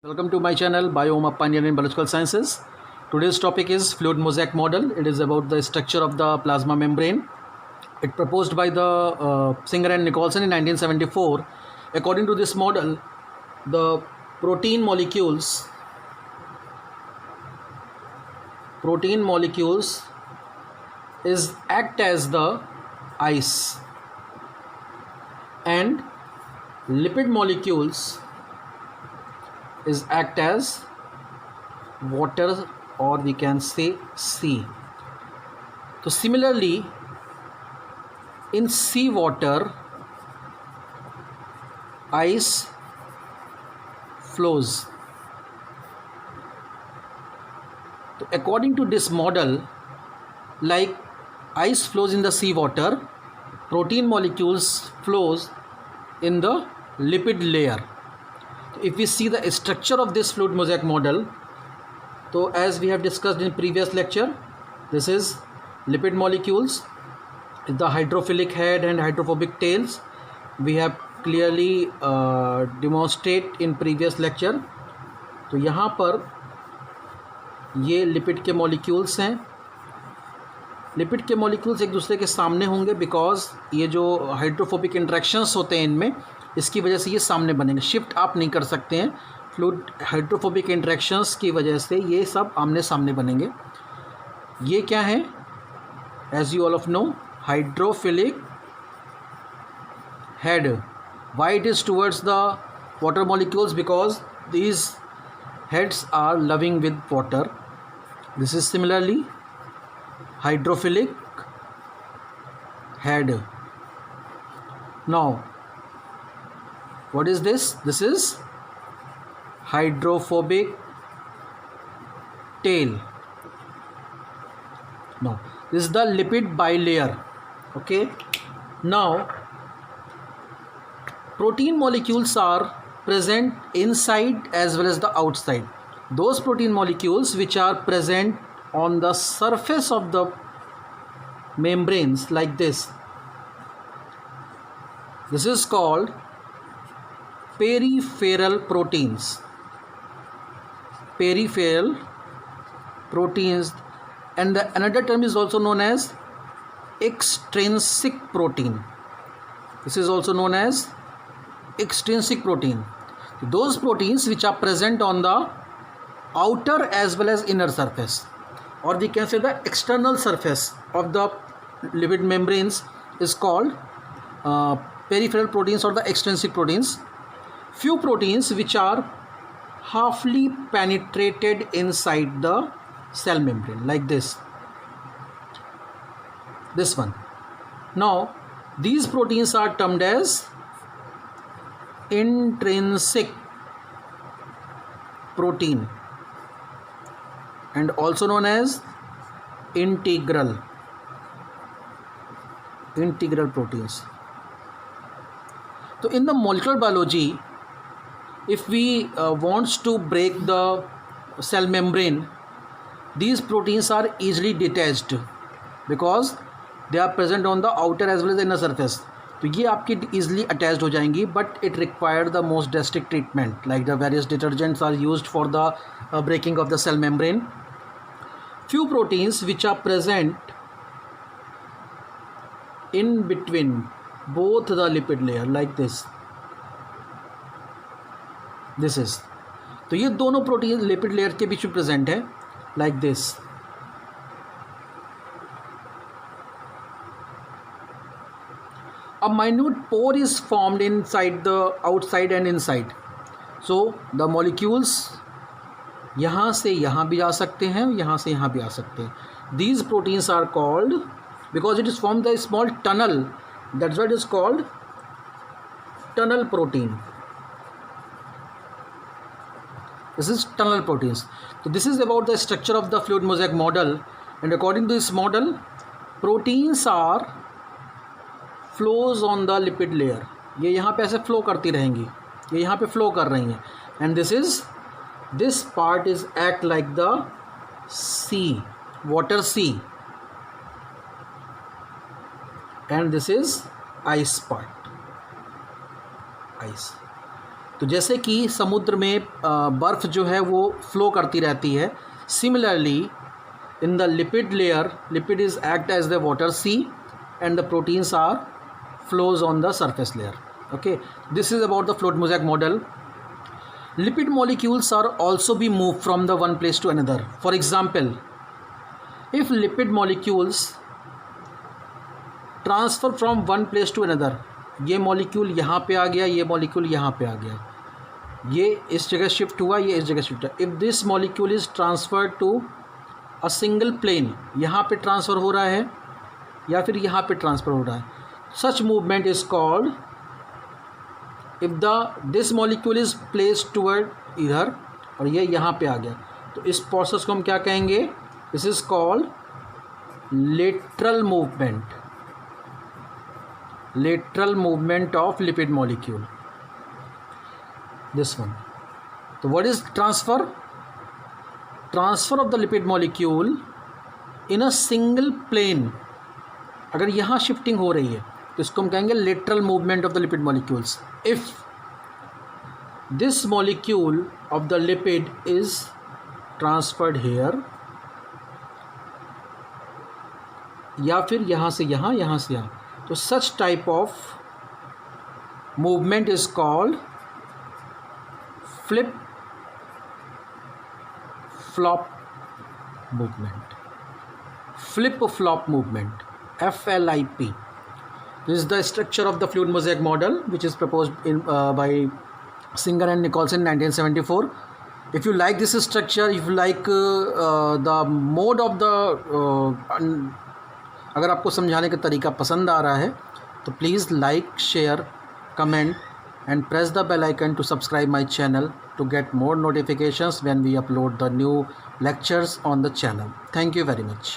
Welcome to my channel Biome of Pioneer in Biological Sciences. Today's topic is fluid mosaic model. It is about the structure of the plasma membrane. It proposed by the Singer and Nicholson in 1974. According to this model, the protein molecules is act as the ice, and lipid molecules is act as water, or we can say sea. So similarly, in sea water, ice flows. So according to this model, like ice flows in the sea water, protein molecules flows in the lipid layer. If we see the structure of this fluid mosaic model, so as we have discussed in previous lecture, this is lipid molecules, the hydrophilic head and hydrophobic tails. We have clearly demonstrate in previous lecture. तो यहाँ पर ये lipid के molecules हैं. Lipid के molecules एक दूसरे के सामने होंगे बिकॉज ये जो हाइड्रोफोबिक इंट्रैक्शंस होते हैं इनमें, इसकी वजह से ये सामने बनेंगे. शिफ्ट आप नहीं कर सकते हैं. फ्लूइड हाइड्रोफोबिक इंट्रैक्शंस की वजह से ये सब आमने सामने बनेंगे. ये क्या है? As you all of know, hydrophilic head. Why it is towards the water molecules? Because these heads are loving with water. This is similarly hydrophilic head. Now what is this? This is hydrophobic tail. Now this is the lipid bilayer. Okay, now protein molecules are present inside as well as the outside. Those protein molecules which are present on the surface of the membranes like this is called peripheral proteins. Peripheral proteins, and the another term is also known as extrinsic protein. This is also known as extrinsic protein. Those proteins which are present on the outer as well as inner surface, or we can say the external surface of the lipid membranes, is called peripheral proteins or the extrinsic proteins. Few proteins which are halfly penetrated inside the cell membrane like this one. Now these proteins are termed as intrinsic protein and also known as integral proteins. So in the molecular biology, if we wants to break the cell membrane, these proteins are easily detached because they are present on the outer as well as inner surface. तो ये आपकी easily attached हो जाएंगी, but it require the most drastic treatment, like the various detergents are used for the breaking of the cell membrane. Few proteins which are present in between both the lipid layer like this is. तो ये दोनों protein lipid layer के बीच में present है like this. A minute pore is formed inside the outside and inside. So the molecules यहाँ से यहाँ भी जा सकते हैं, यहाँ से यहाँ भी आ सकते हैं. These proteins are called, because it is formed the small tunnel, that's why it is called tunnel protein. This is tunnel proteins. So this is about the structure of the fluid mosaic model, and according to this model, proteins are flows on the lipid layer. ये यहाँ पे ऐसे flow करती रहेंगी, ये यहाँ पे flow कर रही हैं, and this part is act like the sea, water sea, and this is ice part, ice. तो जैसे कि समुद्र में बर्फ़ जो है वो फ्लो करती रहती है, similarly in the lipid layer, lipid is act as the water sea and the proteins are flows on the surface layer. Okay, this is about the fluid mosaic model. Lipid molecules are also be moved from the one place to another. For example, if lipid molecules transfer from one place to another, ये molecule यहाँ पे आ गया, ये molecule यहाँ पे आ गया, ये इस जगह शिफ्ट हुआ, ये इस जगह शिफ्ट हुआ. If this molecule is transferred to a single plane, यहाँ पे ट्रांसफ़र हो रहा है या फिर यहाँ पे ट्रांसफ़र हो रहा है, such movement is called, if this molecule is placed toward इधर और ये यहाँ पे आ गया, तो इस प्रोसेस को हम क्या कहेंगे? This is called lateral movement, lateral movement of lipid molecule, this one. So what is transfer? Transfer of the lipid molecule in a single plane. अगर यहाँ शिफ्टिंग हो रही है तो इसको हम कहेंगे lateral movement of the lipid molecules. If this molecule of the lipid is transferred here, या फिर यहाँ से यहाँ, यहाँ से यहाँ, तो such type of movement is called flip flop movement. Flip flop movement, FLIP. This is the structure of the fluid mosaic model which is proposed by Singer and Nicholson in 1974. If you like this structure, if you like the mode of the अगर आपको समझाने का तरीका पसंद आ रहा है तो please like, share, comment and press the bell icon to subscribe my channel to get more notifications when we upload the new lectures on the channel. Thank you very much.